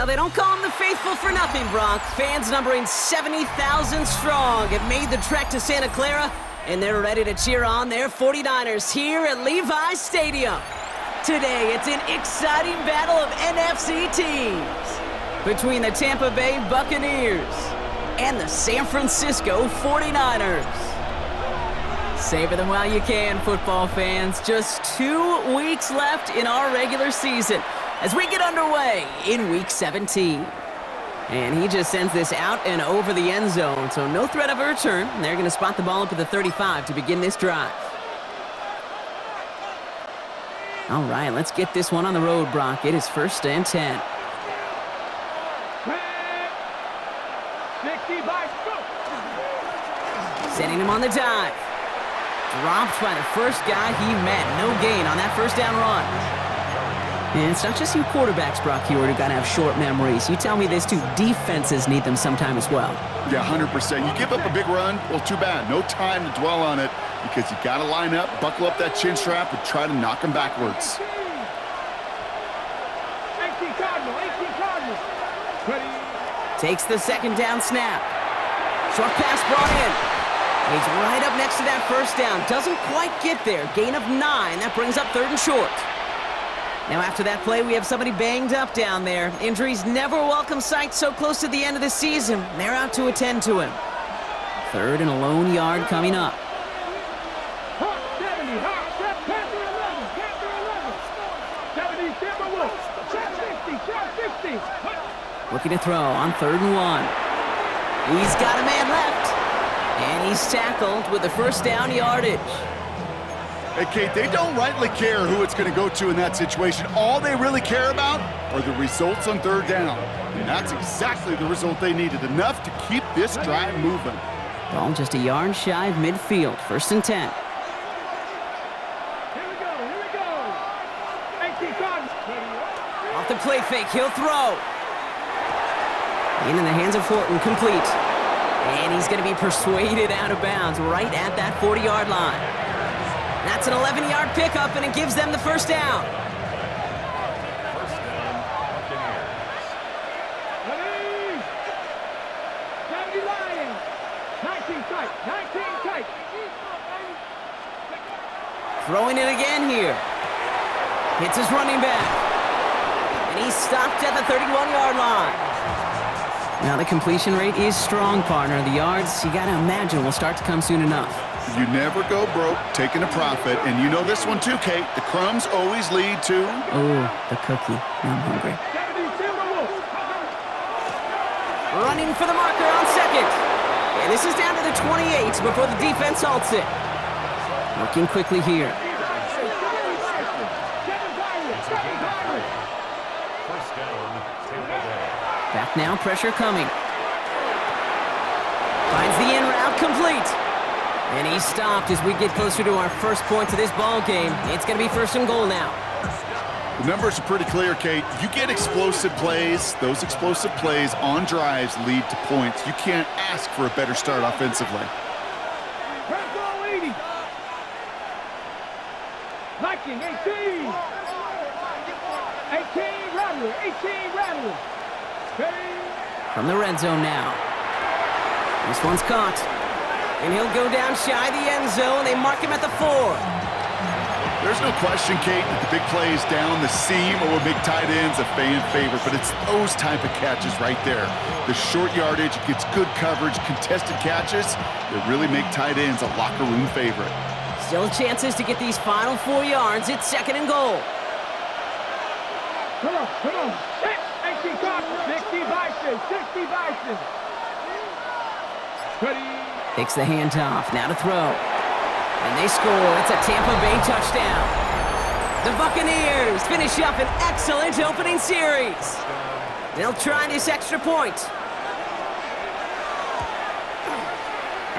Well, they don't call them the faithful for nothing, Brock. Fans numbering 70,000 strong have made the trek to Santa Clara, and they're ready to cheer on their 49ers here at Levi's Stadium. Today, it's an exciting battle of NFC teams between the Tampa Bay Buccaneers and the San Francisco 49ers. Savor them while you can, football fans. Just 2 weeks left in our regular season as we get underway in Week 17. And he just sends this out and over the end zone, so no threat of a return. They're going to spot the ball up at the 35 to begin this drive. All right, let's get this one on the road, Brock. It is 1st and 10. Sending him on the dive. Dropped by the first guy he met. No gain on that first down run. And it's not just you quarterbacks, Brock Hewitt, who got to have short memories. You tell me this too, defenses need them sometime as well. Yeah, 100%. You give up a big run, well, too bad. No time to dwell on it because you got to line up, buckle up that chin strap, and try to knock them backwards. Takes the second down snap. Short pass brought in. He's right up next to that first down. Doesn't quite get there. Gain of 9. That brings up 3rd and short. Now after that play, we have somebody banged up down there. Injuries never a welcome sight so close to the end of the season. They're out to attend to him. 3rd and a lone yard coming up. Looking to throw on 3rd and 1. He's got a man left. And he's tackled with the first down yardage. Hey, Kate, they don't rightly care who it's going to go to in that situation. All they really care about are the results on 3rd down. And that's exactly the result they needed. Enough to keep this drive moving. Ball just a yard shy of midfield. 1st and 10. Off the play fake, he'll throw. In the hands of Horton, complete. And he's going to be persuaded out of bounds right at that 40-yard line. That's an 11-yard pickup, and it gives them the first down. Throwing it again here. Hits his running back. And he's stopped at the 31-yard line. Now the completion rate is strong, partner. The yards, you got to imagine, will start to come soon enough. You never go broke taking a profit, and you know this one too, Kate. The crumbs always lead to... Oh, the cookie. Now I'm hungry. Running for the marker on 2nd. And this is down to the 28 before the defense halts it. Working quickly here. Back now, pressure coming. Finds the in route, complete. And he's stopped as we get closer to our first point to this ball game. It's going to be 1st and goal now. The numbers are pretty clear, Kate. You get explosive plays. Those explosive plays on drives lead to points. You can't ask for a better start offensively. Viking, 18. 18 Rattler, 18 Rattler. From the red zone now. This one's caught. And he'll go down shy of the end zone. They mark him at the 4. There's no question, Kate, that the big plays down the seam or big tight ends a fan favorite, but it's those type of catches right there. The short yardage, gets good coverage, contested catches that really make tight ends a locker room favorite. Still chances to get these final 4 yards. It's 2nd and goal. Come on. 60 Bison, 60 Bison. Takes the handoff, now to throw. And they score. It's a Tampa Bay touchdown. The Buccaneers finish up an excellent opening series. They'll try this extra point.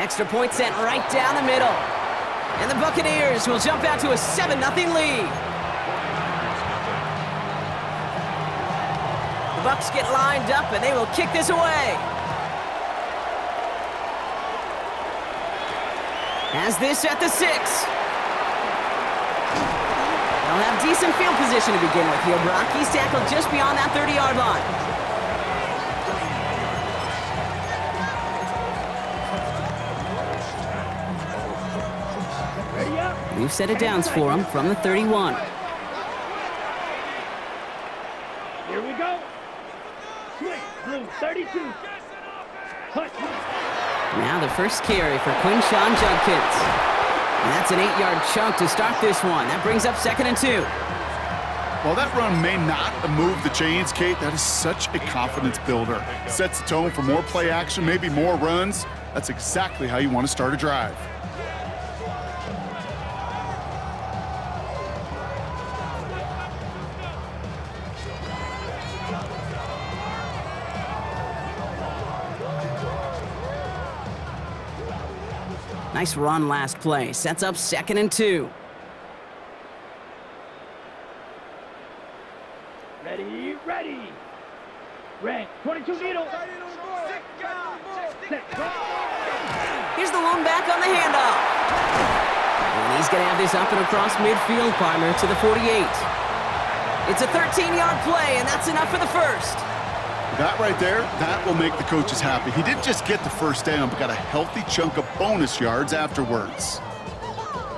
Extra point sent right down the middle. And the Buccaneers will jump out to a 7-0 lead. The Bucs get lined up, and they will kick this away. Has this at the 6. They'll have decent field position to begin with here, Brock. He's tackled just beyond that 30-yard line. New set of downs for him from the 31. Here we go. Swing, blue, 32. Hut. Now the first carry for Quinshawn Judkins. And that's an 8-yard chunk to start this one. That brings up 2nd and 2. While that run may not move the chains, Kate, that is such a confidence builder. Sets the tone for more play action, maybe more runs. That's exactly how you want to start a drive. Nice run last play. Sets up 2nd and 2. Ready, ready. Red, 22 needle. Here's the lone back on the handoff. And he's going to have this up and across midfield, partner, to the 48. It's a 13-yard play, and that's enough for the first. That right there, that will make the coaches happy. He didn't just get the first down, but got a healthy chunk of bonus yards afterwards.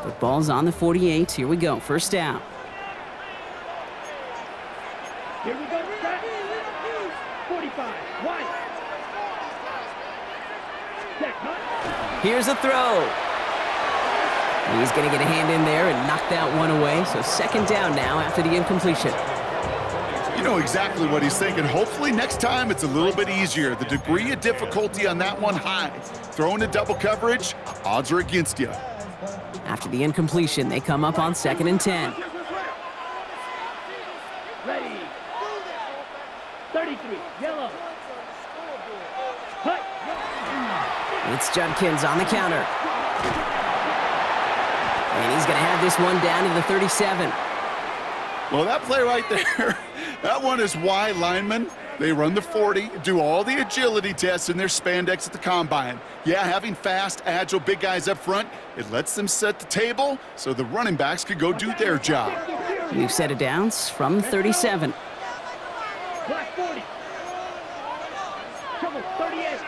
Football's on the 48. Here we go. First down. Here we go. 45. One. Check, huh? Here's a throw. He's going to get a hand in there and knock that one away. So 2nd down now after the incompletion. You know exactly what he's thinking. Hopefully next time it's a little bit easier. The degree of difficulty on that one high. Throwing a double coverage, odds are against you. After the incompletion, they come up on 2nd and 10. Ready. 33. Yellow. Hut. It's Judkins on the counter. And he's going to have this one down to the 37. Well, that play right there, that one is why linemen, they run the 40, do all the agility tests in their spandex at the combine. Yeah, having fast, agile, big guys up front, it lets them set the table so the running backs could go do their job. New set of downs from 37. Black 40. Trouble 38.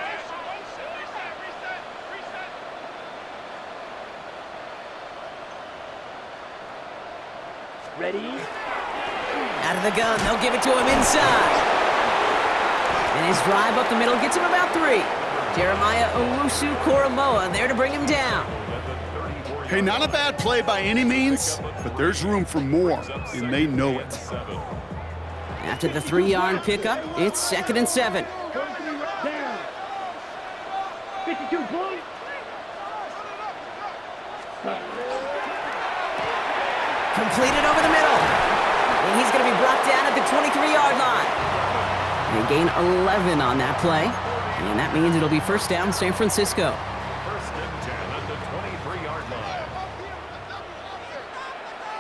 Ready. Out of the gun, they'll give it to him inside. And his drive up the middle gets him about 3. Jeremiah Owusu-Koramoah there to bring him down. Hey, not a bad play by any means, but there's room for more, and they know it. After the 3-yard pickup, it's 2nd and 7. Down. 52 blue. Completed over the middle. And he's going to be brought down at the 23-yard line. They gain 11 on that play. And that means it'll be first down San Francisco. 1st and 10 at the 23-yard line.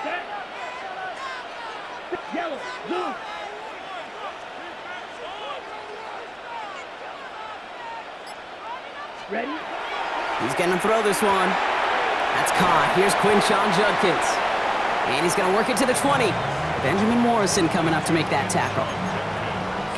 Set. Yellow. Blue. Ready. He's going to throw this one. That's caught. Here's Quinshawn Judkins. And he's going to work it to the 20. Benjamin Morrison coming up to make that tackle.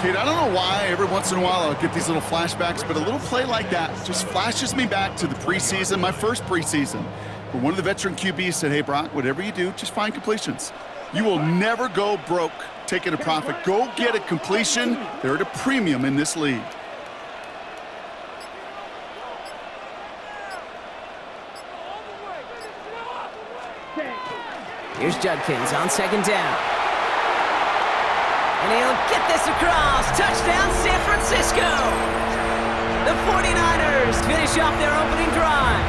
Kate, I don't know why every once in a while I'll get these little flashbacks, but a little play like that just flashes me back to the preseason, my first preseason, where one of the veteran QBs said, hey, Brock, whatever you do, just find completions. You will never go broke taking a profit. Go get a completion. They're at a premium in this league. Here's Judkins on 2nd down. And he'll get this across. Touchdown, San Francisco. The 49ers finish off their opening drive.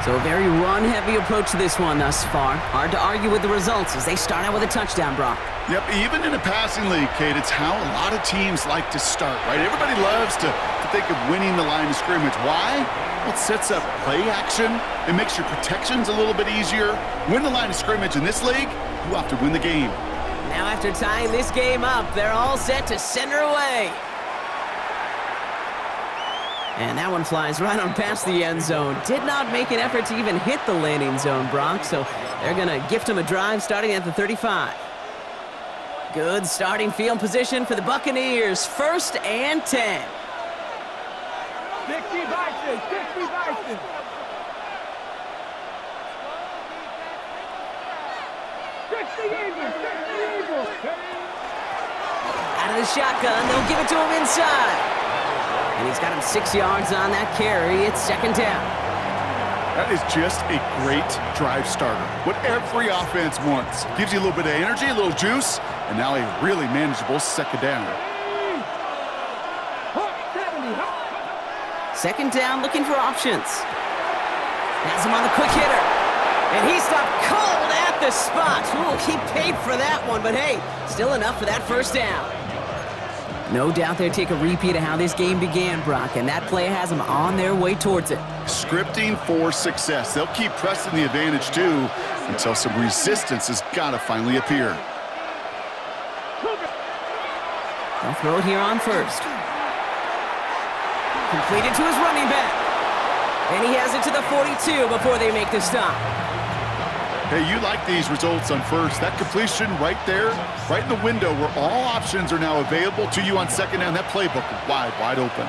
So a very run-heavy approach to this one thus far. Hard to argue with the results as they start out with a touchdown, Brock. Yep, even in a passing league, Kate, it's how a lot of teams like to start, right? Everybody loves to think of winning the line of scrimmage. Why? Well, it sets up play action. It makes your protections a little bit easier. Win the line of scrimmage in this league, you have to win the game. Now after tying this game up, they're all set to send her away. And that one flies right on past the end zone. Did not make an effort to even hit the landing zone, Brock, so they're going to gift him a drive starting at the 35. Good starting field position for the Buccaneers. 1st and 10. 60 Bison. 60 Bison. Out of the shotgun, they'll give it to him inside. And he's got him 6 yards on that carry. It's second down. That is just a great drive starter. What every offense wants. Gives you a little bit of energy, a little juice, and now a really manageable second down. Second down, looking for options. Has him on the quick hitter. And he stopped cold at the spot. Ooh, he paid for that one, but hey, still enough for that first down. No doubt they'll take a repeat of how this game began, Brock, and that play has them on their way towards it. Scripting for success. They'll keep pressing the advantage, too, until some resistance has got to finally appear. They'll throw it here on first. Completed to his running back. And he has it to the 42 before they make the stop. Hey, you like these results on first. That completion right there, right in the window where all options are now available to you on second down. That playbook wide open.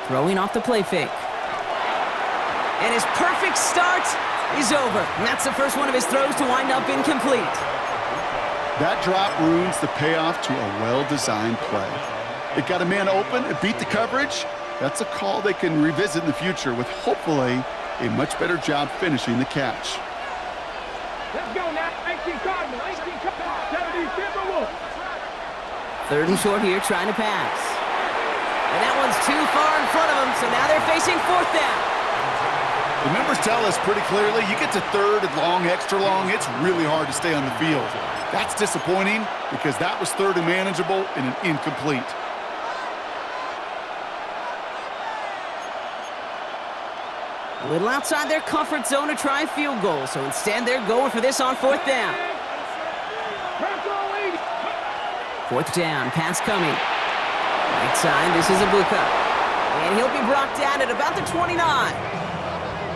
Throwing off the play fake. And his perfect start is over. And that's the first one of his throws to wind up incomplete. That drop ruins the payoff to a well-designed play. It got a man open, it beat the coverage. That's a call they can revisit in the future with hopefully a much better job finishing the catch. Let's go now. 18 Cardinals. 18 Cardinals. 70 Timberwolves. Third and short here, trying to pass. And that one's too far in front of him, so now they're facing fourth down. The numbers tell us pretty clearly, you get to third and long, extra long, it's really hard to stay on the field. That's disappointing because that was third and manageable and an incomplete. A little outside their comfort zone to try a field goal, so instead they're going for this on fourth down. Fourth down, pass coming. Right side, this is a Bucs. And he'll be brought down at about the 29.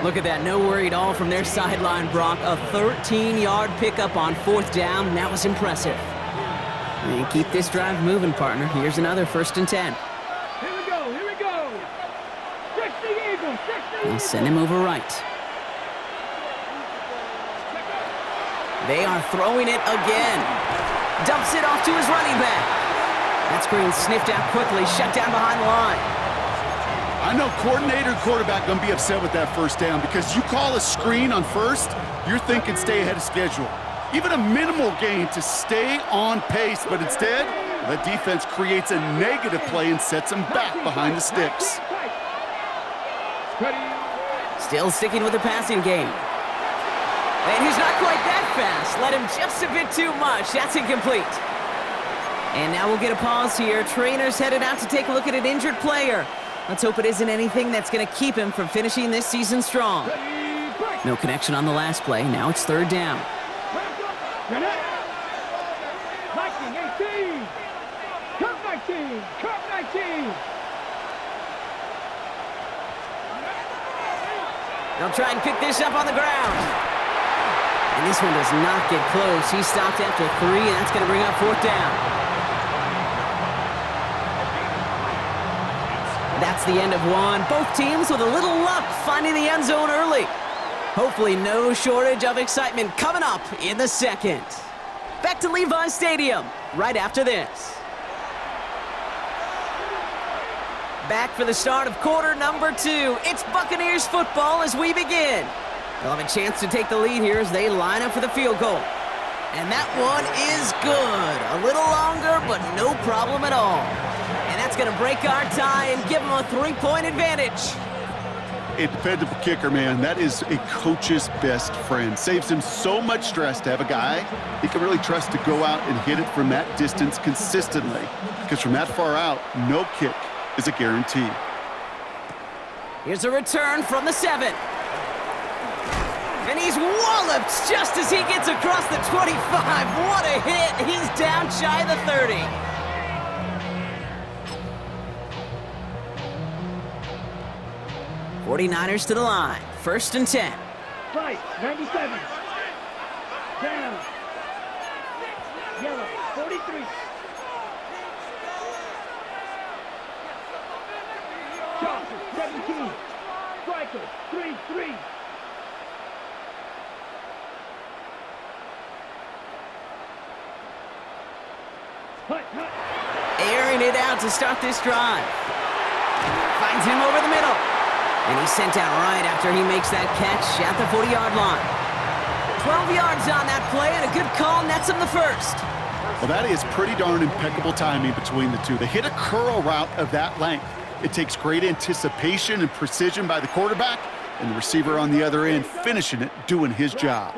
Look at that, no worry at all from their sideline, Brock. A 13-yard pickup on fourth down, that was impressive. And keep this drive moving, partner. Here's another 1st and 10. Here we go. 60 Eagles. 60 They'll send him over right. They are throwing it again. Dumps it off to his running back. That screen sniffed out quickly, shut down behind the line. I know coordinator and quarterback going to be upset with that first down because you call a screen on first, you're thinking stay ahead of schedule. Even a minimal gain to stay on pace, but instead, the defense creates a negative play and sets them back behind the sticks. Still sticking with the passing game. And he's not quite that fast. Let him just a bit too much. That's incomplete. And now we'll get a pause here. Trainer's headed out to take a look at an injured player. Let's hope it isn't anything that's going to keep him from finishing this season strong. No connection on the last play. Now it's third down. 19, 18. Curve 19. Curve 19. They'll try and pick this up on the ground. And this one does not get close. He stopped after 3, and that's going to bring up fourth down. That's the end of one. Both teams with a little luck finding the end zone early. Hopefully no shortage of excitement coming up in the second. Back to Levi Stadium right after this. Back for the start of quarter number 2. It's Buccaneers football as we begin. They'll have a chance to take the lead here as they line up for the field goal. And that one is good. A little longer, but no problem at all. And that's going to break our tie and give them a 3-point advantage. A dependable kicker, man. That is a coach's best friend. Saves him so much stress to have a guy he can really trust to go out and hit it from that distance consistently. Because from that far out, no kick is a guarantee. Here's a return from the 7. And he's walloped just as he gets across the 25. What a hit. He's down shy of the 30. '49ers to the line. 1st and 10. Right, 97. Down. Yellow, 43. Johnson, 17. striker. 3-3. Hut, hut. Airing it out to start this drive. Finds him over the middle. And he's sent out right after he makes that catch at the 40-yard line. 12 yards on that play, and a good call nets him the first. Well, that is pretty darn impeccable timing between the two. They hit a curl route of that length. It takes great anticipation and precision by the quarterback, and the receiver on the other end finishing it, doing his job.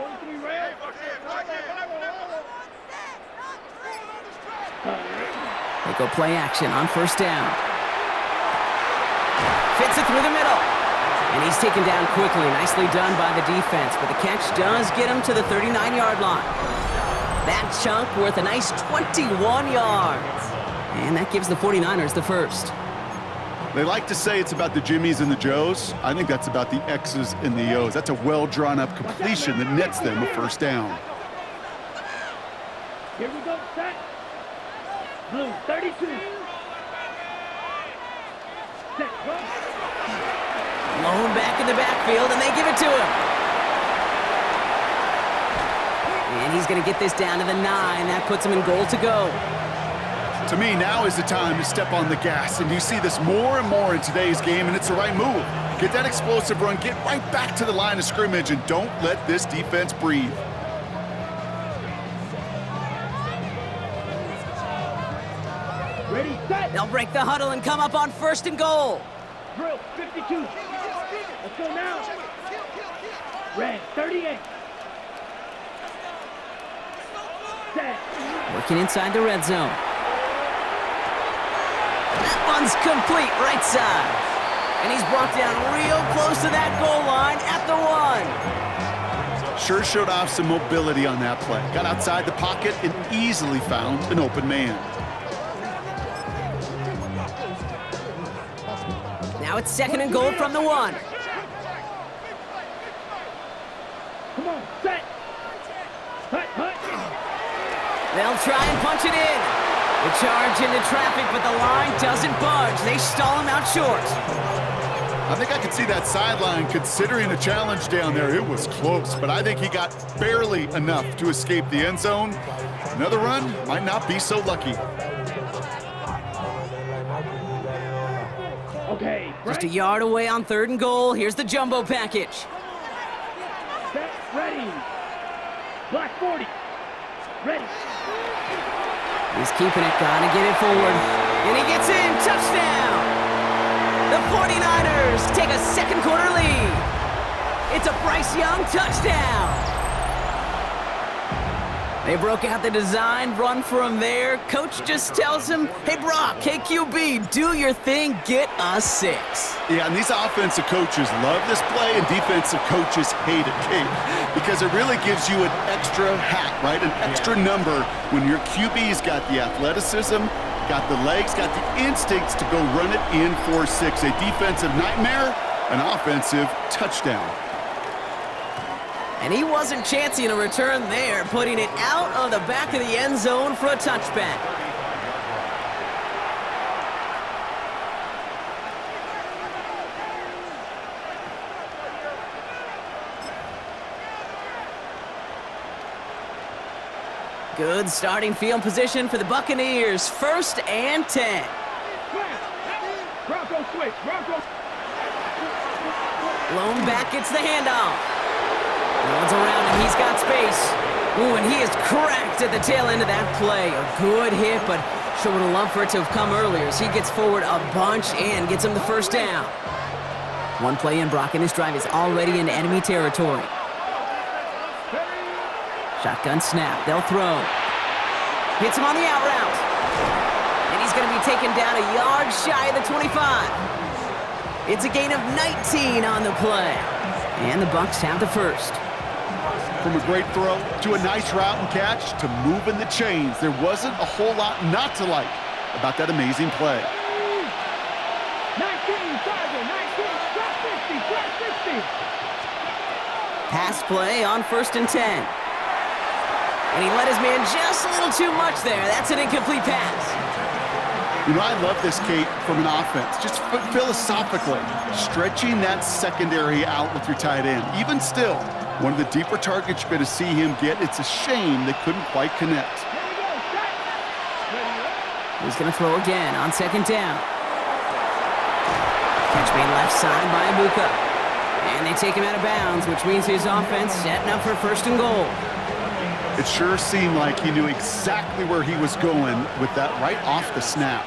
They go play action on first down. Fits it through the middle. And he's taken down quickly. Nicely done by the defense, but the catch does get him to the 39-yard line. That chunk worth a nice 21 yards. And that gives the 49ers the first. They like to say it's about the Jimmies and the Joes. I think that's about the X's and the O's. That's a well-drawn-up completion that nets them a first down. Here we go, set. Blue, 32. Set, go. Lone back in the backfield, and they give it to him. And he's going to get this down to the 9. That puts him in goal to go. To me, now is the time to step on the gas, and you see this more and more in today's game, and it's the right move. Get that explosive run, get right back to the line of scrimmage, and don't let this defense breathe. Ready, set. They'll break the huddle and come up on first and goal. Drill, 52. Let's go now. Red, 38. Set. Working inside the red zone. That one's complete, right side. And he's brought down real close to that goal line at the 1. Sure showed off some mobility on that play. Got outside the pocket and easily found an open man. Now it's second and goal from the 1. Come on, set. Hut, hut. They'll try and punch it in. The charge into traffic, but the line doesn't budge. They stall him out short. I think I could see that sideline considering a challenge down there. It was close, but I think he got barely enough to escape the end zone. Another run might not be so lucky. Okay, Just a yard away on third and goal. Here's the jumbo package. set, ready. Black 40. Ready. He's keeping it, gotta get it forward. And he gets in, touchdown! The 49ers take a second quarter lead. It's a Bryce Young touchdown. They broke out the design run for him there. Coach just tells him, hey Brock, hey QB, do your thing, get a 6. Yeah, and these offensive coaches love this play, and defensive coaches hate it, Kate, because it really gives you an extra hat, right? An extra number when your QB's got the athleticism, got the legs, got the instincts to go run it in for 6. A defensive nightmare, an offensive touchdown. And he wasn't chancing a return there, putting it out of the back of the end zone for a touchback. Good starting field position for the Buccaneers. 1st and 10. Bronco switch, Bronco. Lone back gets the handoff. Runs around and he's got space. Ooh, and he is cracked at the tail end of that play. A good hit, but sure would have loved for it to have come earlier as he gets forward a bunch and gets him the first down. One play in, Brock, and this drive is already in enemy territory. Shotgun snap, they'll throw. Hits him on the out route. And he's going to be taken down a yard shy of the 25. It's a gain of 19 on the play. And the Bucs have the first. From a great throw to a nice route and catch to moving the chains, there wasn't a whole lot not to like about that amazing play. 19, Tiger, 19, drop 50, drop 50. Pass play on 1st and 10. And he let his man just a little too much there. That's an incomplete pass. You know, I love this, Kate, from an offense. Just philosophically, stretching that secondary out with your tight end. Even still, one of the deeper targets you're going to see him get. It's a shame they couldn't quite connect. He's going to throw again on second down. Catch made left side by Bucs. And they take him out of bounds, which means his offense setting up for first and goal. It sure seemed like he knew exactly where he was going with that right off the snap.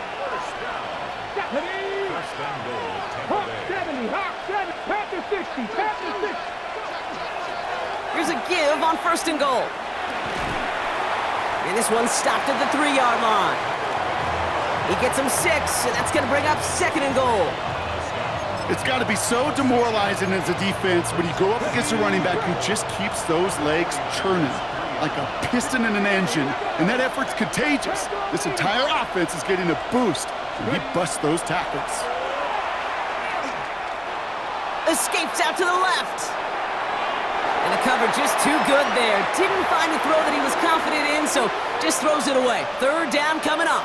Hawk 70, Hawk 70, Panther 60, Panther 60. Here's a give on first and goal. And this one's stopped at the 3-yard line. He gets him 6, and that's going to bring up second and goal. It's got to be so demoralizing as a defense when you go up against a running back who just keeps those legs churning like a piston in an engine, and that effort's contagious. This entire offense is getting a boost when he busts those tackles. Escapes out to the left. And the cover just too good there. Didn't find the throw that he was confident in, so just throws it away. Third down coming up.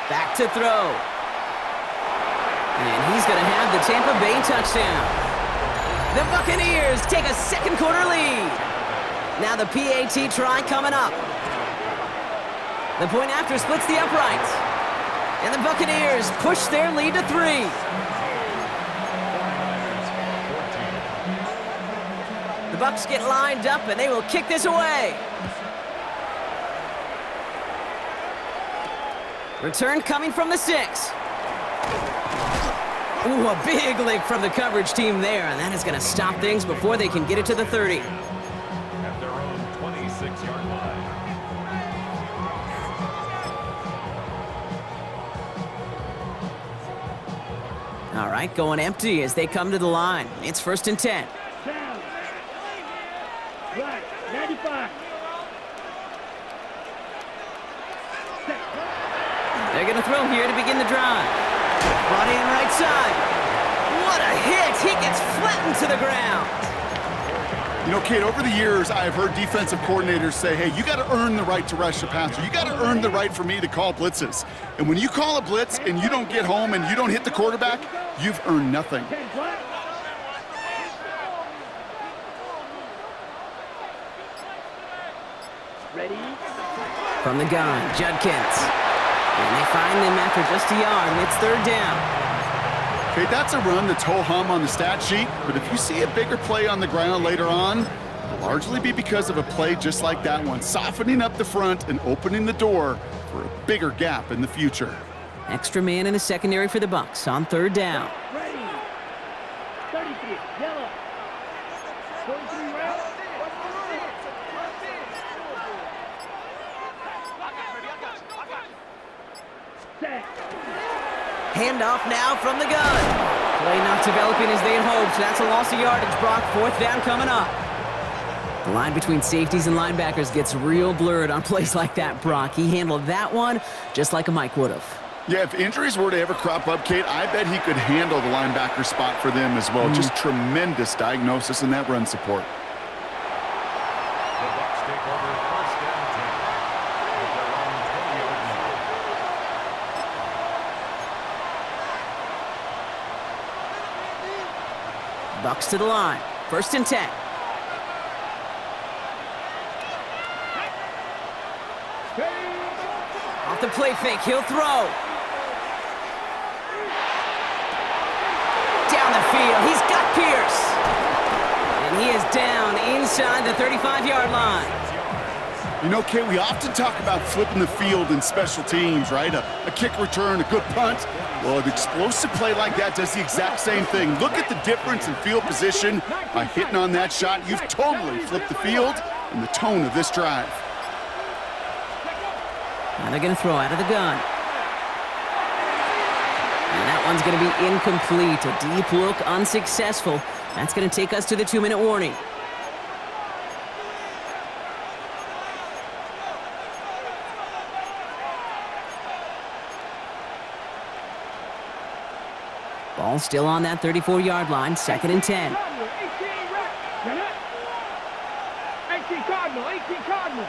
Back to throw. And he's going to have the Tampa Bay touchdown. The Buccaneers take a second quarter lead. Now the PAT try coming up. The point after splits the uprights. And the Buccaneers push their lead to 3. The Bucs get lined up and they will kick this away. Return coming from the 6. Ooh, a big lick from the coverage team there, and that is going to stop things before they can get it to the 30. At their own 26-yard line. All right, going empty as they come to the line. It's first and 10. Down. Right, 95. They're going to throw here to begin the drive. Brought in right side. What a hit! He gets flattened to the ground. You know, Kate, over the years, I've heard defensive coordinators say, hey, you got to earn the right to rush the passer. You got to earn the right for me to call blitzes. And when you call a blitz and you don't get home and you don't hit the quarterback, you've earned nothing. Ready? From the gun, Judkins. And they find them after just a yard, and it's third down. Okay, that's a run that's ho-hum on the stat sheet, but if you see a bigger play on the ground later on, it'll largely be because of a play just like that one, softening up the front and opening the door for a bigger gap in the future. Extra man in the secondary for the Bucs on third down. Ready. 33, yellow. 43, red. Set. Handoff now from the gun. Play not developing as they had hoped. So that's a loss of yardage, Brock. Fourth down coming up. The line between safeties and linebackers gets real blurred on plays like that, Brock. He handled that one just like a Mike would have. Yeah, if injuries were to ever crop up, Kate, I bet he could handle the linebacker spot for them as well. Just tremendous diagnosis in that run support. The Bucs take over first and 10 at their own 20-yard line. Bucs to the line. First and 10. Off the play fake, he'll throw. Down the field, he's got Pierce. And he is down inside the 35-yard line. You know, Kate, we often talk about flipping the field in special teams, right? A kick return, a good punt. Well, an explosive play like that does the exact same thing. Look at the difference in field position. By hitting on that shot, you've totally flipped the field and the tone of this drive. Now they're going to throw out of the gun. And that one's going to be incomplete. A deep look, unsuccessful. That's going to take us to the 2-minute warning. Ball still on that 34-yard line, 2nd and 10. 18 Cardinal, 18 Cardinal.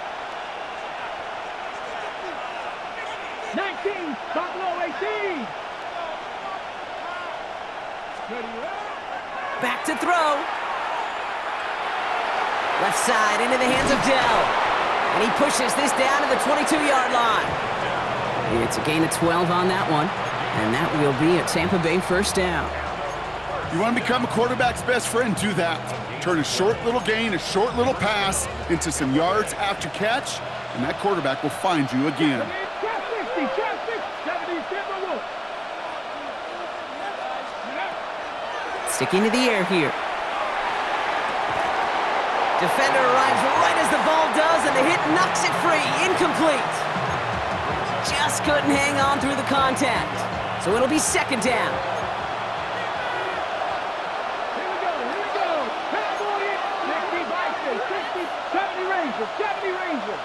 19, Buffalo 18. Back to throw. Left side into the hands of Dell. And he pushes this down to the 22-yard line. It's a gain of 12 on that one. And that will be a Tampa Bay first down. You want to become a quarterback's best friend, do that. Turn a short little gain, a short little pass into some yards after catch, and that quarterback will find you again. Sticking to the air here. Defender arrives right as the ball does, and the hit knocks it free. Incomplete. Just couldn't hang on through the contact. So it'll be 2nd down. Here we go. Cowboy it. 60, Vikings, 60, 70 Rangers, 70 Rangers.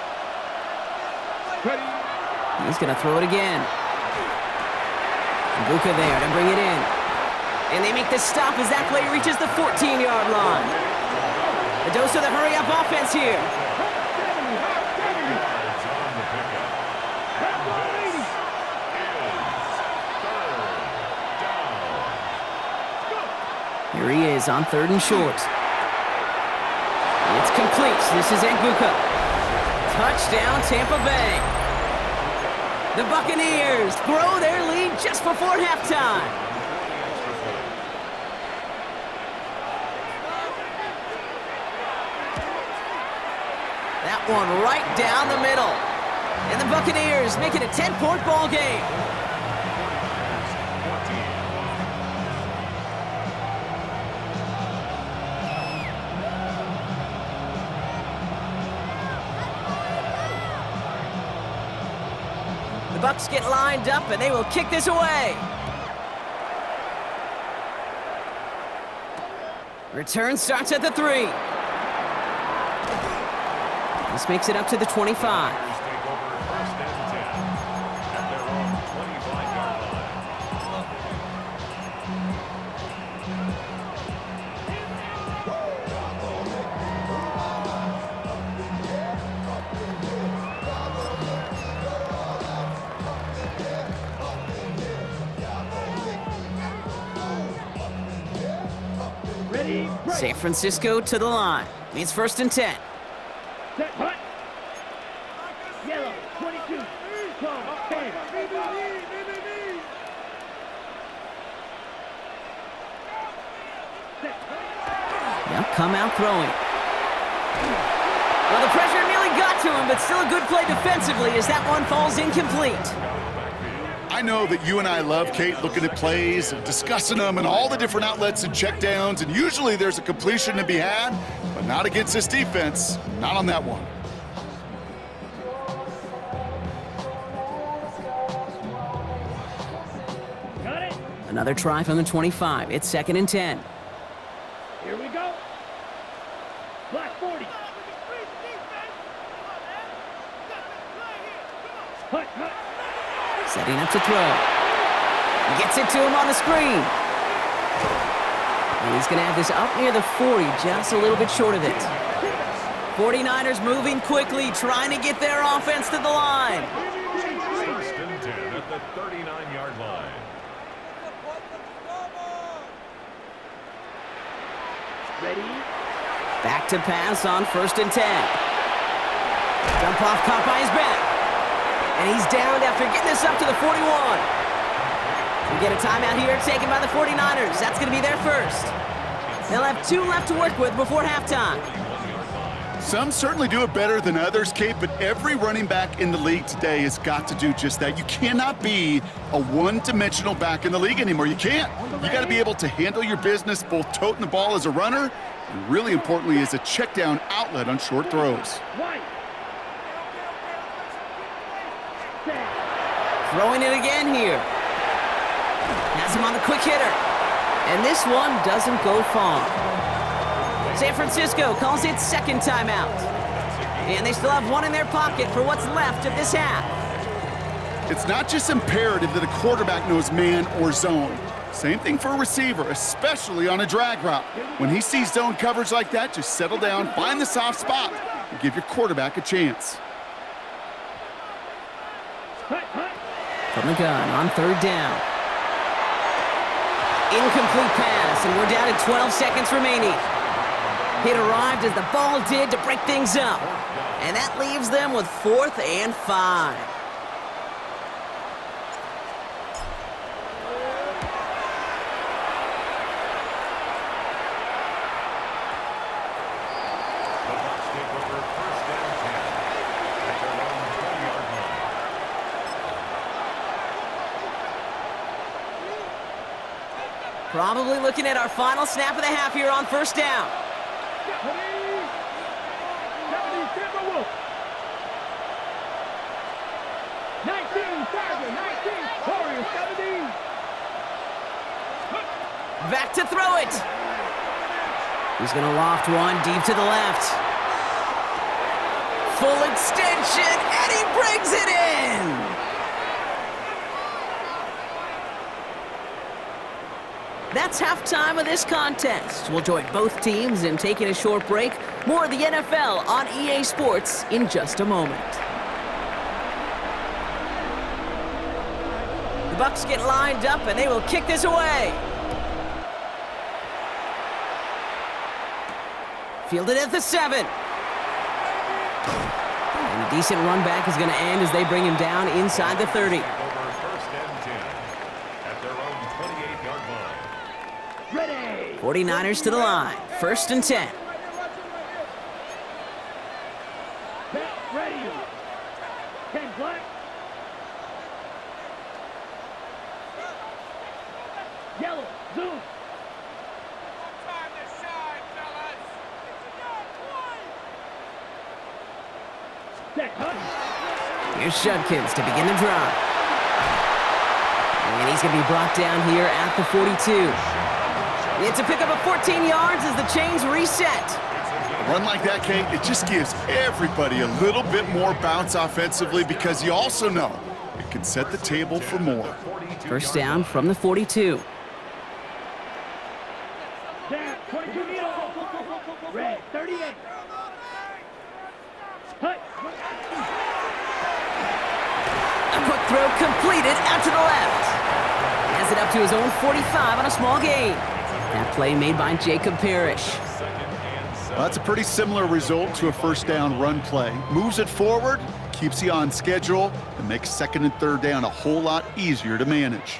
Ready. He's going to throw it again. Bucs there to bring it in. And they make the stop as that play reaches the 14-yard line. A dose of the hurry-up offense here. Here he is on 3rd and short. It's complete. This is Bucs. Touchdown, Tampa Bay. The Buccaneers grow their lead just before halftime. That one right down the middle. And the Buccaneers make it a 10-point ball game. The Bucs get lined up and they will kick this away. Return starts at the 3. This makes it up to the 25. Take over 1st and 10 at their own 25-yard Ready, break. San Francisco to the line. It's 1st and 10. Set, hut. Yellow, 22, 12, 10. Set, They'll come out throwing. Well, the pressure nearly got to him, but still a good play defensively as that one falls incomplete. I know that you and I love, Kate, looking at plays and discussing them and all the different outlets and checkdowns, and usually there's a completion to be had, but not against this defense, not on that one. got it. Another try from the 25. It's 2nd and 10. Here we go. Black 40. Hut, hut. Setting up to throw. Gets it to him on the screen. And he's going to have this up near the 40, just a little bit short of it. 49ers moving quickly, trying to get their offense to the line. 1st and 10 at the 39-yard line. Ready. Back to pass on 1st and 10. Jump off caught by his back. And he's downed after getting this up to the 41. We get a timeout here taken by the 49ers. That's going to be their first. They'll have 2 left to work with before halftime. Some certainly do it better than others, Kate, but every running back in the league today has got to do just that. You cannot be a one-dimensional back in the league anymore. You can't. You got to be able to handle your business, both toting the ball as a runner and really importantly as a check-down outlet on short throws. White. Throwing it again here. Has him on the quick hitter. And this one doesn't go far. San Francisco calls it 2nd timeout. And they still have 1 in their pocket for what's left of this half. It's not just imperative that a quarterback knows man or zone. Same thing for a receiver, especially on a drag route. When he sees zone coverage like that, just settle down, find the soft spot, and give your quarterback a chance. From the gun on third down. Incomplete pass, and we're down to 12 seconds remaining. It arrived as the ball did to break things up. And that leaves them with 4th and 5. The Bucs take over first down 10 at their own 20-yard line. Probably looking at our final snap of the half here on first down. 19, Tiger, 19, Warriors, 17. Back to throw it. He's going to loft one deep to the left. Full extension, and he brings it in. That's halftime of this contest. We'll join both teams in taking a short break. More of the NFL on EA Sports in just a moment. The Bucs get lined up, and they will kick this away. Fielded at the 7. And a decent run back is going to end as they bring him down inside the 30. Over first and 10 at their own 28-yard line. Ready. 49ers to the line. 1st and 10. Ready. 10 black. Yellow. Zoom. Here's Judkins to begin the drive. And he's going to be brought down here at the 42. It's a pickup of 14 yards as the chains reset. A run like that, Kate, it just gives everybody a little bit more bounce offensively because you also know it can set the table for more. First down from the 42. Down. 22 meters. Red. 38. Hut. A quick throw completed out to the left. Has it up to his own 45 on a small gain. That play made by Jacob Parrish. Well, that's a pretty similar result to a first down run play. Moves it forward, keeps you on schedule, and makes 2nd and 3rd down a whole lot easier to manage.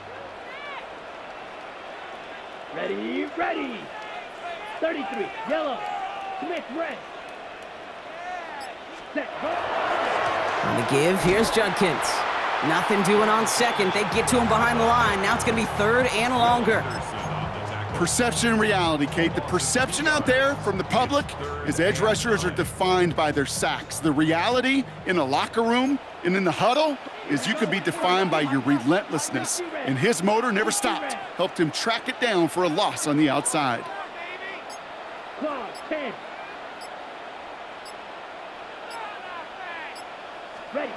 Ready. Ready. 33. Yellow. Smith. Red. Set. On the give, here's Judkins. Nothing doing on 2nd. They get to him behind the line. Now it's going to be 3rd and longer. Perception and reality, Kate. The perception out there from the public is edge rushers are defined by their sacks. The reality in the locker room and in the huddle is you could be defined by your relentlessness. And his motor never stopped. Helped him track it down for a loss on the outside. Claw. 10. Ready.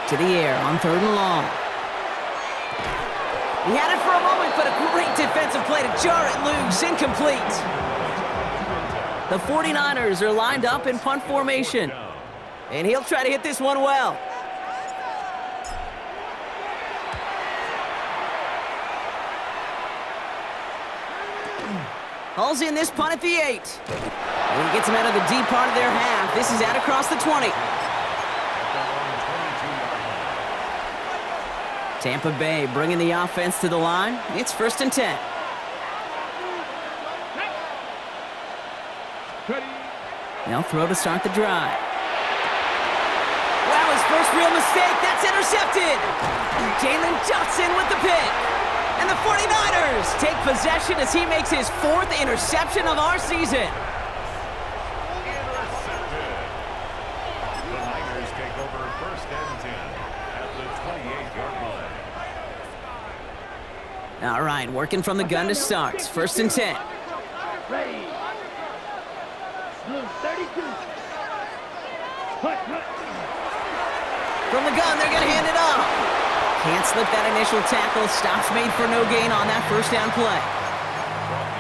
To the air on 3rd and long. He had it for a moment, but a great defensive play to jar it loose. Incomplete. The 49ers are lined up in punt formation. And he'll try to hit this one well. Hauls in this punt at the 8. And he gets him out of the deep part of their half. This is out across the 20. Tampa Bay bringing the offense to the line. It's 1st and 10. They'll throw to start the drive. Wow, his first real mistake. That's intercepted. Jalen Johnson with the pick. And the 49ers take possession as he makes his 4th interception of our season. The Niners take over first and 10 at the 28-yard line. All right, working from the gun to start. 1st and 10. Ready. Blue. 32. Hut. From the gun, they're going to hand it off. Can't slip that initial tackle. Stops made for no gain on that first down play.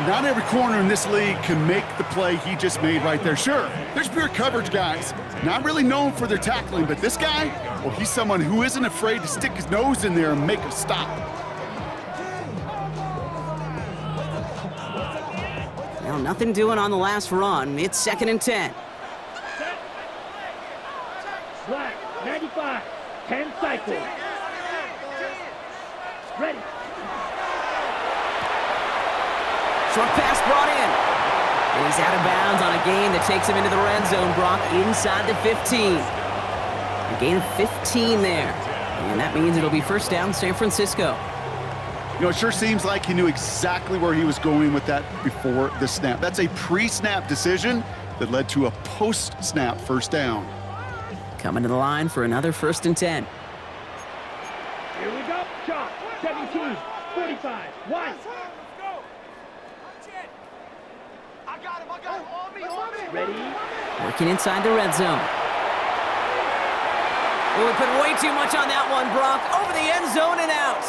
Not every corner in this league can make the play he just made right there. Sure, there's pure coverage guys, not really known for their tackling, but this guy, well, he's someone who isn't afraid to stick his nose in there and make a stop. Well, nothing doing on the last run. It's 2nd and 10. Black, 95, 10 cycles. Ready. Short pass brought in. And he's out of bounds on a gain that takes him into the red zone, Brock, inside the 15. A gain of 15 there. And that means it'll be first down San Francisco. You know, it sure seems like he knew exactly where he was going with that before the snap. That's a pre-snap decision that led to a post-snap first down. Coming to the line for another 1st and 10. Here we go. Shot. 17, 45, 1. Ready. Working inside the red zone. Oh, we put way too much on that one, Brock. Over the end zone and out.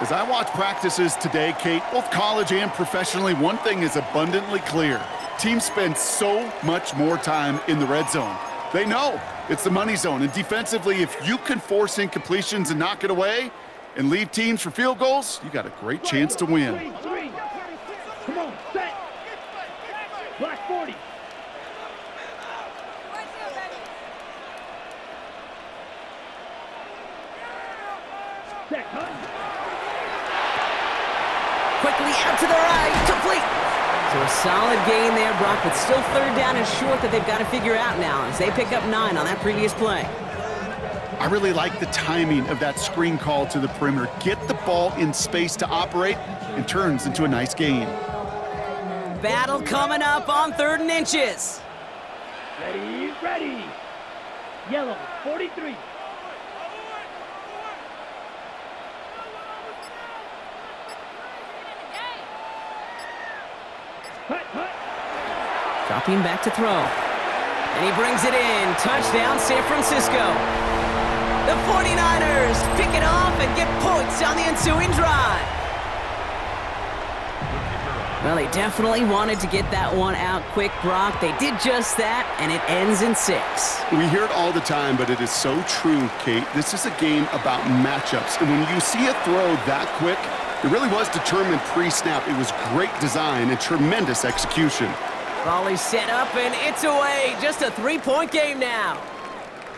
As I watch practices today, Kate, both college and professionally, one thing is abundantly clear. Teams spend so much more time in the red zone. They know it's the money zone, and defensively, if you can force incompletions and knock it away and leave teams for field goals, you got a great chance to win. Three. Come on, set. Black 40. Set, hunt. Quickly out to the right, complete. So a solid gain there, Brock, but still 3rd down and short that they've got to figure out now as they pick up 9 on that previous play. I really like the timing of that screen call to the perimeter. Get the ball in space to operate and turns into a nice gain. Battle coming up on 3rd and inches. Ready, ready. Yellow, 43. Hut, hut. Dropping back to throw. And he brings it in. Touchdown, San Francisco. The 49ers pick it off and get points on the ensuing drive. Well, they definitely wanted to get that one out quick, Brock. They did just that, and it ends in 6. We hear it all the time, but it is so true, Kate. This is a game about matchups. And when you see a throw that quick, it really was determined pre-snap. It was great design and tremendous execution. Ball is set up, and it's away. Just a 3-point game now.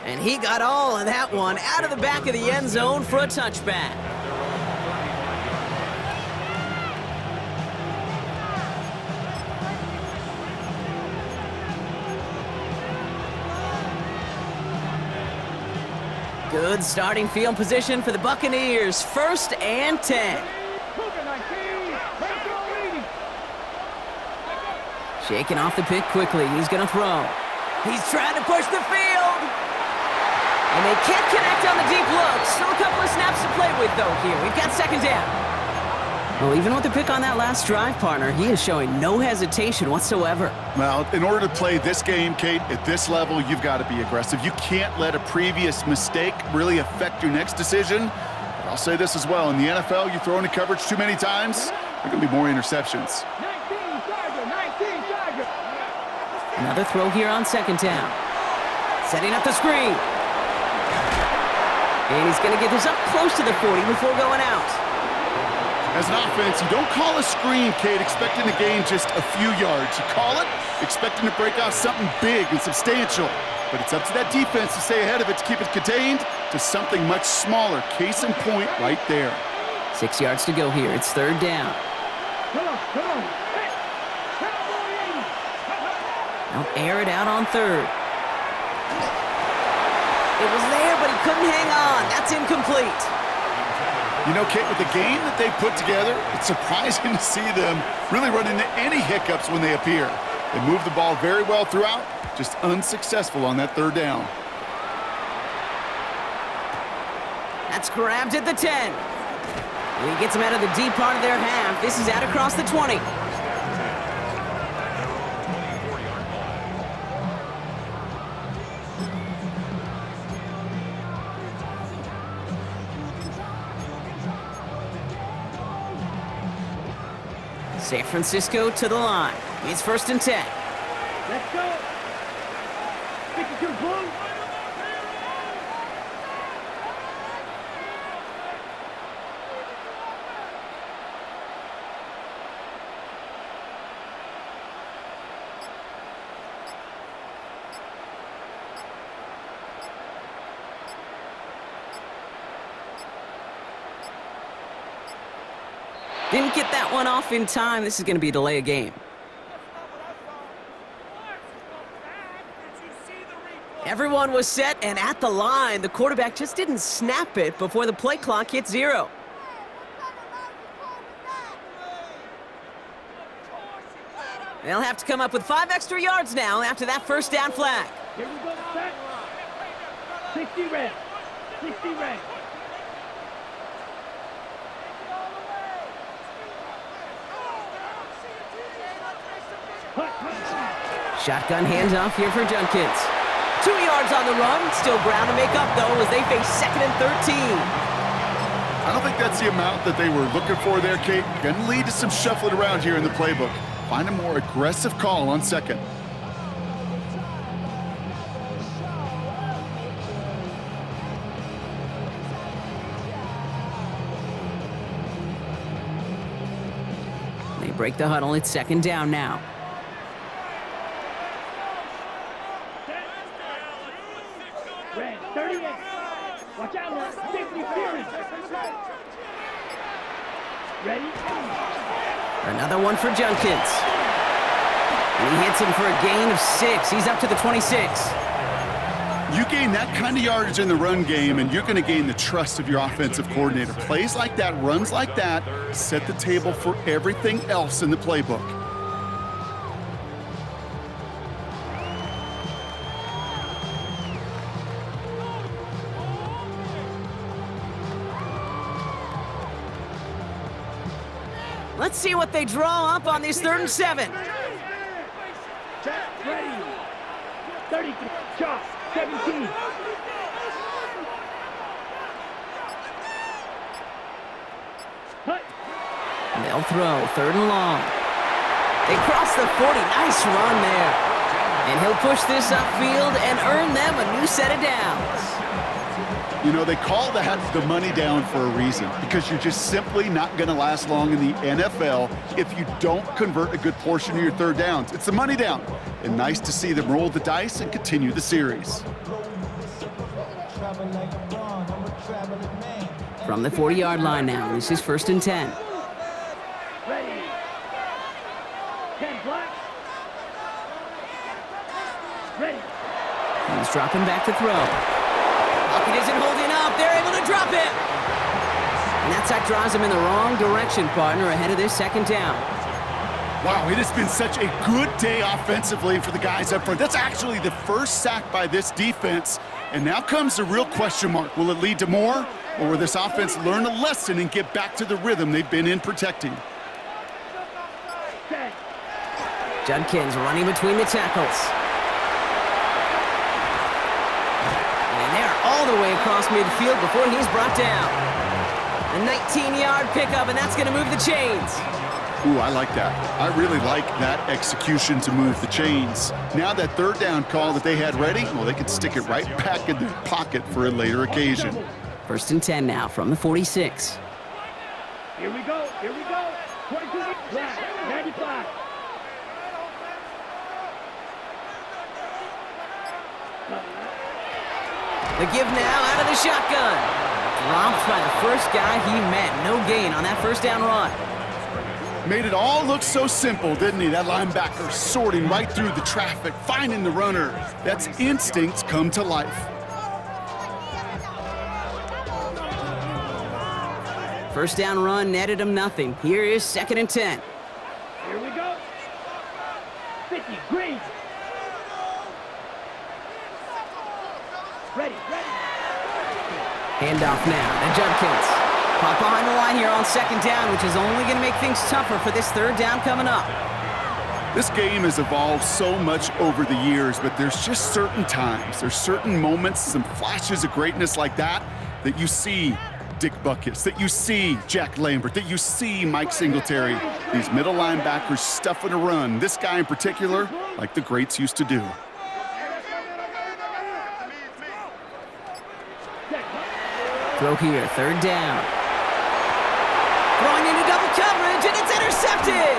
And he got all of that one out of the back of the end zone for a touchback. Good starting field position for the Buccaneers. 1st and 10. Shaking off the pick quickly. He's going to throw. He's trying to push the field. And they can't connect on the deep look. Still a couple of snaps to play with, though, here. We've got 2nd down. Well, even with the pick on that last drive, partner, he is showing no hesitation whatsoever. Well, in order to play this game, Kate, at this level, you've got to be aggressive. You can't let a previous mistake really affect your next decision. But I'll say this as well. In the NFL, you throw into coverage too many times, there are going to be more interceptions. 19 Charger. Another throw here on 2nd down. Setting up the screen. And he's going to get this up close to the 40 before going out. As an offense, you don't call a screen, Kate, expecting to gain just a few yards. You call it expecting to break out something big and substantial. But it's up to that defense to stay ahead of it, to keep it contained to something much smaller. Case in point right there. 6 yards to go here. It's 3rd down. Come on. Hey, Now air it out on 3rd. It was there, but he couldn't hang on. That's incomplete. You know, Kate, with the game that they put together, it's surprising to see them really run into any hiccups when they appear. They move the ball very well throughout, just unsuccessful on that 3rd down. That's grabbed at the 10. And he gets him out of the deep part of their half. This is out across the 20. San Francisco to the line. It's 1st and 10. Let's go. Stick it to the blue. Didn't get that one off in time. This is going to be a delay of game. Everyone was set and at the line. The quarterback just didn't snap it before the play clock hit 0. They'll have to come up with 5 extra yards now after that first down flag. Here we go, set. 60 red. 60 red. Shotgun handoff here for Junkins. 2 yards on the run. Still ground to make up, though, as they face 2nd and 13. I don't think that's the amount that they were looking for there, Kate. Going to lead to some shuffling around here in the playbook. Find a more aggressive call on 2nd. They break the huddle. It's 2nd down now. Red, 38. Watch out now. 50 series. Ready? Another one for Junkins. And he hits him for a gain of 6. He's up to the 26. You gain that kind of yardage in the run game, and you're going to gain the trust of your offensive coordinator. Plays like that, runs like that, set the table for everything else in the playbook. Let's see what they draw up on this 3rd and 7. Set, ready. 33. Chop. 17. Hut. They'll throw 3rd and long. They cross the 40. Nice run there. And he'll push this upfield and earn them a new set of downs. You know, they call that the money down for a reason, because you're just simply not going to last long in the NFL if you don't convert a good portion of your 3rd downs. It's the money down. And nice to see them roll the dice and continue the series. From the 40-yard line now, this is 1st and 10. Ready. 10 black. Ready. He's dropping back to throw. Pocket isn't holding up. They're able to drop it. And that sack drives him in the wrong direction, partner, ahead of this 2nd down. Wow, it has been such a good day offensively for the guys up front. That's actually the first sack by this defense. And now comes the real question mark. Will it lead to more? Or will this offense learn a lesson and get back to the rhythm they've been in protecting? Judkins running between the tackles. And they're all the way across midfield before he's brought down. A 19-yard pickup, and that's going to move the chains. Ooh, I like that. I really like that execution to move the chains. Now that 3rd down call that they had ready, well, they can stick it right back in their pocket for a later occasion. 1st and 10 now from the 46. Here we go. Here we go. 22 black. 95. The give now out of the shotgun. Dropped by the first guy he met. No gain on that 1st down run. Made it all look so simple, didn't he? That linebacker sorting right through the traffic, finding the runner. That's instincts come to life. 1st down run netted him nothing. Here is 2nd and 10. Here we go. 50, green. Ready, ready. Handoff now to Judkins. Pop behind the line here on 2nd down, which is only going to make things tougher for this 3rd down coming up. This game has evolved so much over the years, but there's just certain times, there's certain moments, some flashes of greatness like that you see Dick Butkus, that you see Jack Lambert, that you see Mike Singletary. These middle linebackers stuffing a run. This guy in particular, like the greats used to do. Throw here, third down. Throwing into double coverage, and it's intercepted!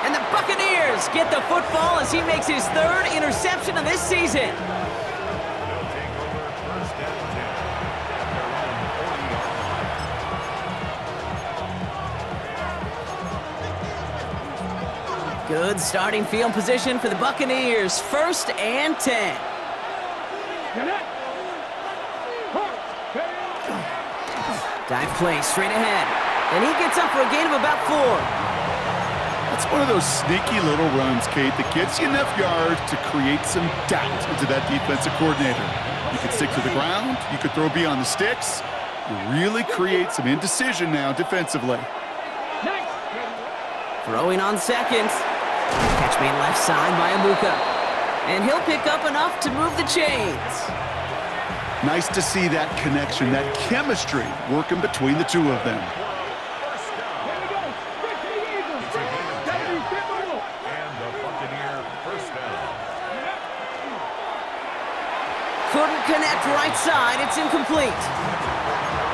And the Buccaneers get the football as he makes his third interception of this season. They'll take over first and 10 at their own 40-yard line. Good starting field position for the Buccaneers. First and 10. Dive play straight ahead. And he gets up for a gain of about 4. That's one of those sneaky little runs, Kate, that gets you enough yards to create some doubt into that defensive coordinator. You could stick to the ground. You could throw beyond the sticks. You really create some indecision now defensively. Throwing on second. Catch made left side by Abuka. And he'll pick up enough to move the chains. Nice to see that connection, that chemistry working between the two of them. First down. It's a gain of 10. And the Buccaneer first down. Couldn't connect right side. It's incomplete.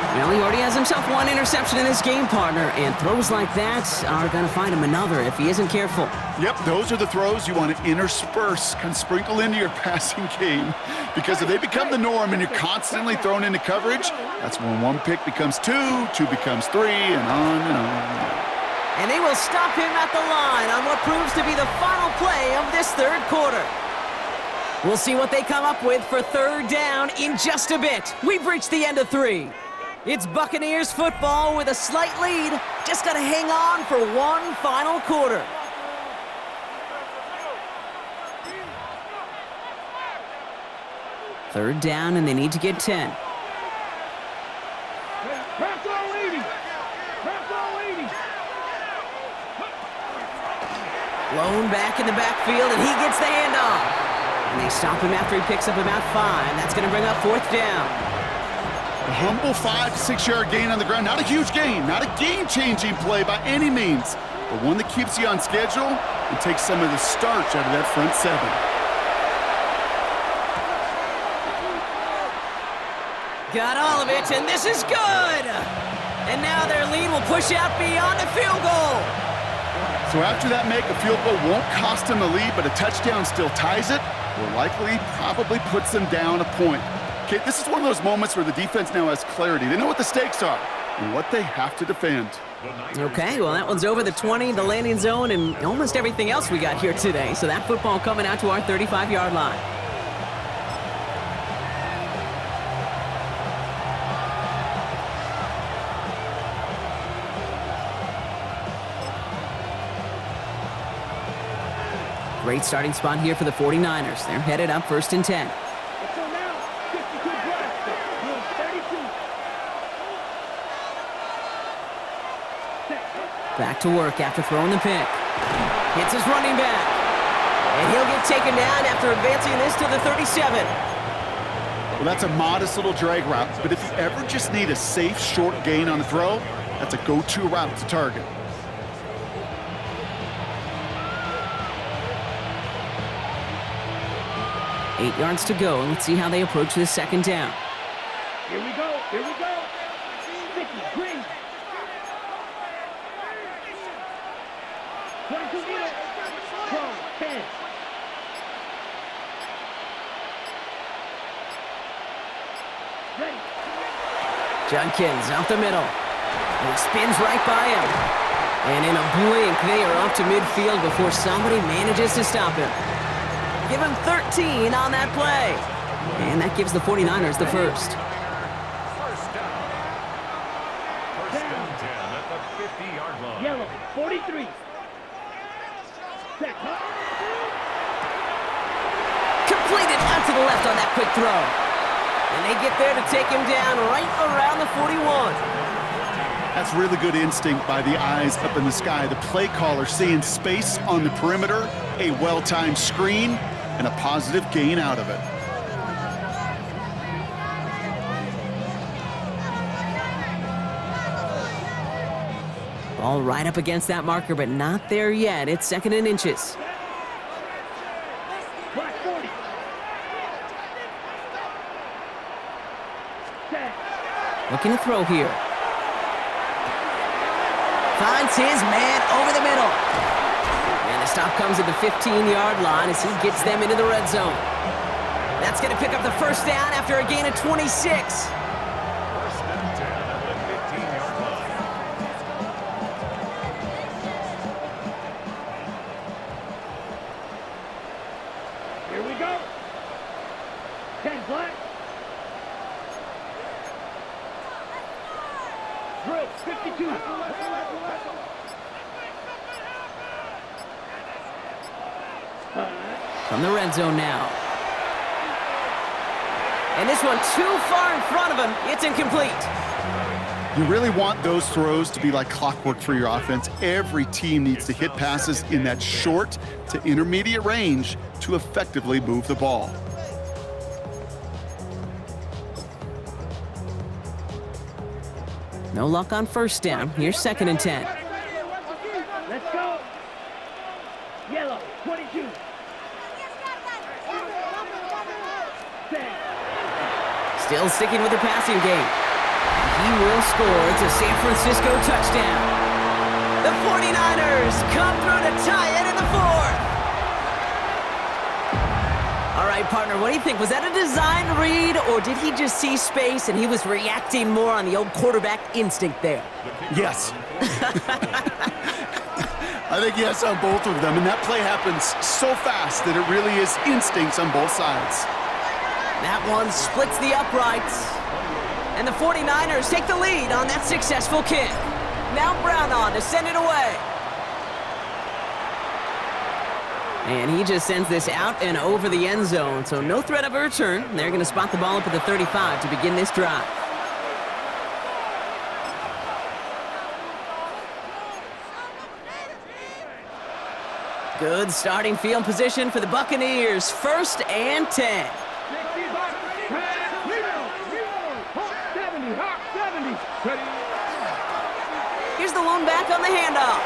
Well, he already has himself one interception in this game, partner, and throws like that are going to find him another if he isn't careful. Yep, those are the throws you want to intersperse, kind of sprinkle into your passing game, because if they become the norm and you're constantly thrown into coverage, that's when one pick becomes two becomes three, and on and on. And they will stop him at the line on what proves to be the final play of this third quarter. We'll see what they come up with for third down in just a bit. We've reached the end of 3. It's Buccaneers football with a slight lead. Just got to hang on for one final quarter. Third down, and they need to get 10. Blown back in the backfield, and he gets the handoff. And they stop him after he picks up about 5. That's going to bring up fourth down. A humble 5 to 6 yard gain on the ground. Not a huge gain, not a game-changing play by any means, but one that keeps you on schedule and takes some of the starch out of that front 7. Got all of it, and this is good! And now their lead will push out beyond the field goal. So after that make, a field goal won't cost them the lead, but a touchdown still ties it, or likely probably puts them down a point. Okay, this is one of those moments where the defense now has clarity. They know what the stakes are and what they have to defend. Okay, well, that one's over the 20, the landing zone, and almost everything else we got here today. So that football coming out to our 35-yard line. Great starting spot here for the 49ers. They're headed up first and 10. Back to work after throwing the pick. Hits his running back. And he'll get taken down after advancing this to the 37. Well, that's a modest little drag route, but if you ever just need a safe, short gain on a throw, that's a go-to route to target. Eight yards to go. Let's see how they approach this second down. Here we go. Here we go. Sticky, green. 22 minutes. 12, 10. Ready. Judkins up the middle. And he spins right by him. And in a blink, they are up to midfield before somebody manages to stop him. Give him 13 on that play. And that gives the 49ers the first. First down. First down 10 at the 50-yard line. Yellow, 43. Set. Completed out to the left on that quick throw. And they get there to take him down right around the 41. That's really good instinct by the eyes up in the sky. The play caller seeing space on the perimeter, a well-timed screen, and a positive gain out of it. Ball right up against that marker, but not there yet. It's 2nd and inches. Black 40. Set. Looking to throw here. Finds his man over the middle. And the stop comes at the 15-yard line as he gets them into the red zone. That's going to pick up the first down after a gain of 26. First and 10 at the 15-yard line. Here we go. 10 black. Drill 52. From the red zone now. And this one too far in front of him. It's incomplete. You really want those throws to be like clockwork for your offense. Every team needs to hit passes in that short to intermediate range to effectively move the ball. No luck on first down. Here's 2nd and 10. Let's go. Yellow 22. Set. Still sticking with the passing game. He will score. It's a San Francisco touchdown. The 49ers come through to tie it in the 4th. All right, partner, what do you think? Was that a design read, or did he just see space and he was reacting more on the old quarterback instinct there? Yes. I think yes on both of them, and that play happens so fast that it really is instincts on both sides. That one splits the uprights. And the 49ers take the lead on that successful kick. Now Brown on to send it away. And he just sends this out and over the end zone, so no threat of a return. They're going to spot the ball up at the 35 to begin this drive. Good starting field position for the Buccaneers. 1st and 10. Here's the lone back on the handoff.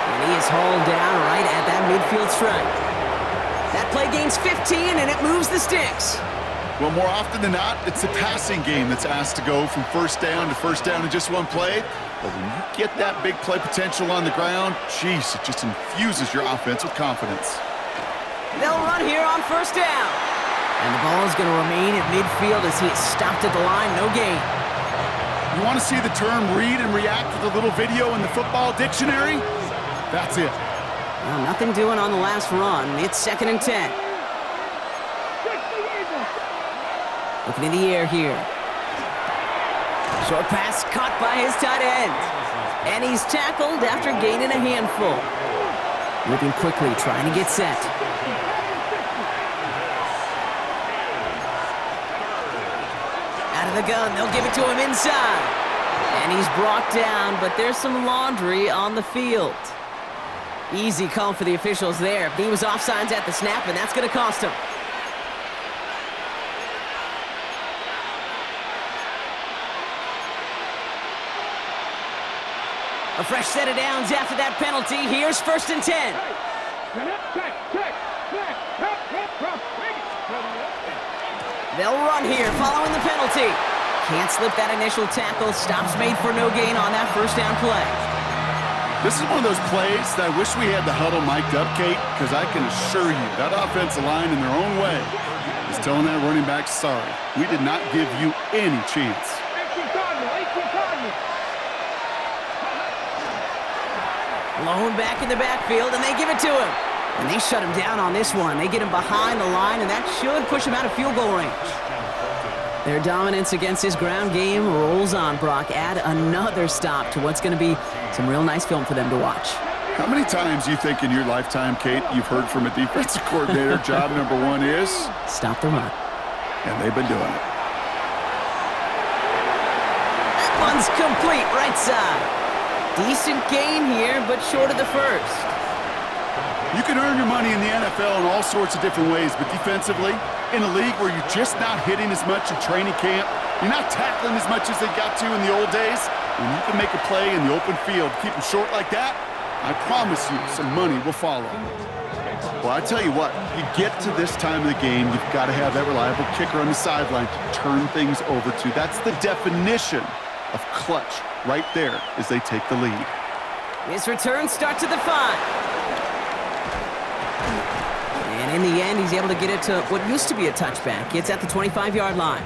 And he is hauled down right at that midfield stripe. That play gains 15, and it moves the sticks. Well, more often than not, it's the passing game that's asked to go from first down in just one play. But when you get that big play potential on the ground, geez, it just infuses your offense with confidence. They'll run here on first down. And the ball is going to remain at midfield as he is stopped at the line, no gain. You want to see the term read and react with a little video in the football dictionary? That's it. Well, nothing doing on the last run. It's 2nd and 10. Looking in the air here. Short pass caught by his tight end. And he's tackled after gaining a handful. Moving quickly, trying to get set. Out of the gun, they'll give it to him inside. And he's brought down, but there's some laundry on the field. Easy call for the officials there. He was offsides at the snap, and that's going to cost him. A fresh set of downs after that penalty. Here's 1st and 10. They'll run here following the penalty. Can't slip that initial tackle. Stops made for no gain on that first down play. This is one of those plays that I wish we had the huddle mic'd up, Kate, because I can assure you that offensive line in their own way is telling that running back, sorry, we did not give you any chance. Lone back in the backfield, and they give it to him. And they shut him down on this one. They get him behind the line, and that should push him out of field goal range. Their dominance against his ground game rolls on, Brock. Add another stop to what's going to be some real nice film for them to watch. How many times do you think in your lifetime, Kate, you've heard from a defensive coordinator, job number one is? Stop the run. And they've been doing it. That one's complete, right side. Decent gain here, but short of the first. You can earn your money in the NFL in all sorts of different ways, but defensively, in a league where you're just not hitting as much in training camp, you're not tackling as much as they got to in the old days, When you can make a play in the open field, keep them short like that, I promise you some money will follow. Well, I tell you what, you get to this time of the game, you've got to have that reliable kicker on the sideline to turn things over to. That's the definition of clutch right there as they take the lead. His return starts at the 5. And in the end, he's able to get it to what used to be a touchback. It's at the 25-yard line.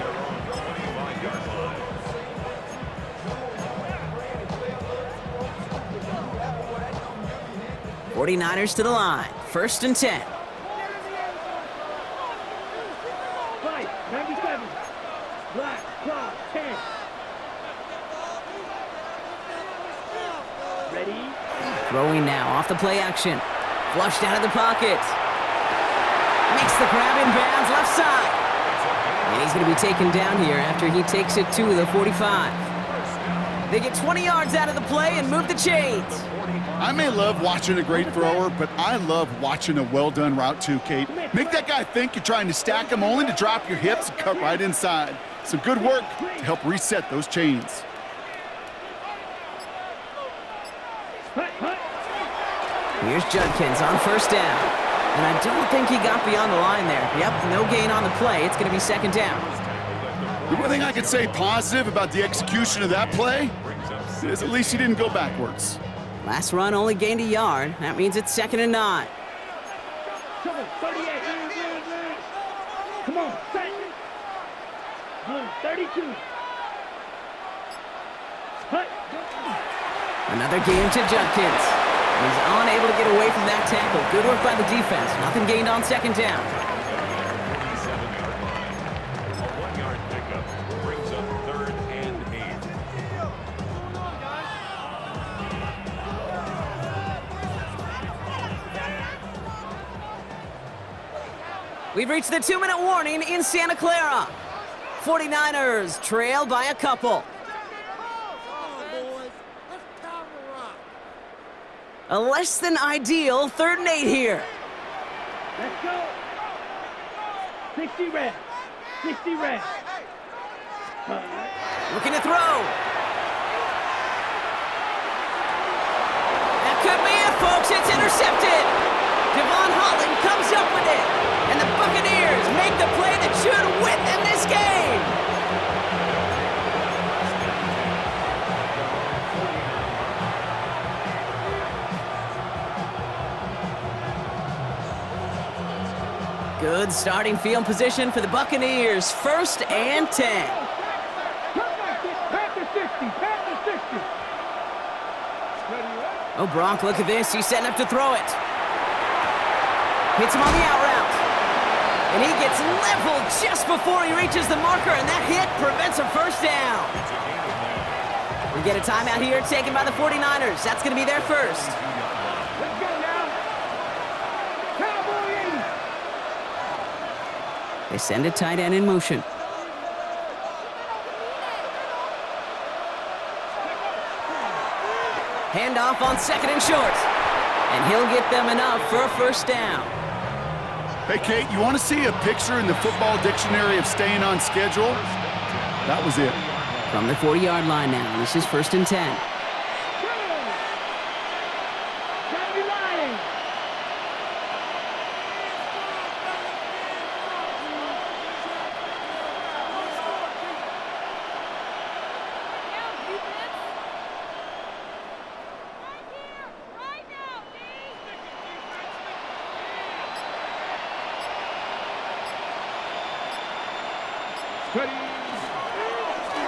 49ers to the line. 1st and 10. 97. Black, cross, 10. Ready? Throwing now off the play action. Flushed out of the pocket. Makes the grab in bounds left side. And he's going to be taken down here after he takes it to the 45. They get 20 yards out of the play and move the chains. I may love watching a great thrower, but I love watching a well-done route too, Kate. Make that guy think you're trying to stack him only to drop your hips and cut right inside. Some good work to help reset those chains. Here's Judkins on 1st down. And I don't think he got beyond the line there. Yep, no gain on the play. It's going to be 2nd down. The one thing I could say positive about the execution of that play is at least he didn't go backwards. Last run only gained a yard. That means it's 2nd and 9. 38. Come on, set. 32. Another game to Judkins. He's unable to get away from that tackle. Good work by the defense. Nothing gained on 2nd down. A 1-yard pickup brings up 3rd and 8. We've reached the 2-minute warning in Santa Clara. 49ers trail by a couple. A less than ideal 3rd and 8 here. Let's go. 60 red. 60 red. Looking to throw. That could be it, folks. It's intercepted. Devon Holland comes up with it. And the Buccaneers make the play that should win them this game. Good starting field position for the Buccaneers. 1st and 10. Oh, Bronk, look at this. He's setting up to throw it. Hits him on the out route. And he gets leveled just before he reaches the marker, and that hit prevents a 1st down. We get a timeout here taken by the 49ers. That's going to be their 1st. Let's go now. Cowboy 80. They send a tight end in motion. Handoff on 2nd and short. And he'll get them enough for a 1st down. Hey, Kate, you want to see a picture in the football dictionary of staying on schedule? That was it. From the 40-yard line now, this is 1st and 10.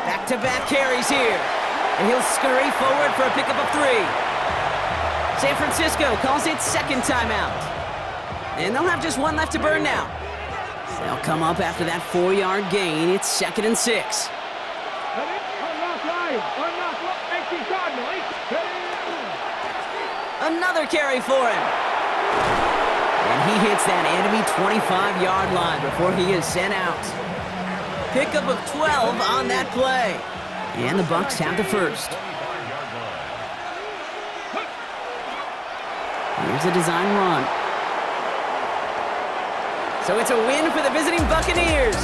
Back-to-back carries here. And he'll scurry forward for a pickup of 3. San Francisco calls it 2nd timeout. And they'll have just 1 left to burn now. They'll come up after that 4-yard gain. It's 2nd and 6. Another carry for him. And he hits that enemy 25-yard line before he is sent out. Pickup of 12 on that play. And the Bucs have the 1st. Here's a design run. So it's a win for the visiting Buccaneers.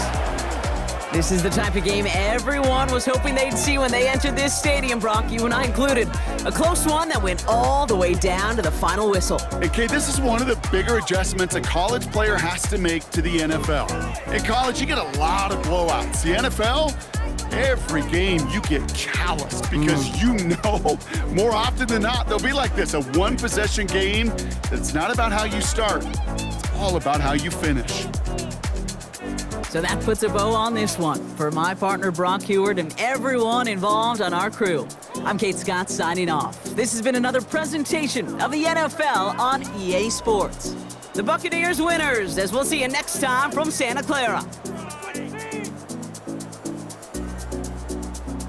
This is the type of game everyone was hoping they'd see when they entered this stadium, Brock, you and I included. A close one that went all the way down to the final whistle. And Kate, this is one of the bigger adjustments a college player has to make to the NFL. In college, you get a lot of blowouts. The NFL, every game you get calloused because you know more often than not they'll be like this, a one-possession game that's not about how you start. It's all about how you finish. So that puts a bow on this one. For my partner, Brock Heward, and everyone involved on our crew, I'm Kate Scott signing off. This has been another presentation of the NFL on EA Sports. The Buccaneers winners, as we'll see you next time from Santa Clara.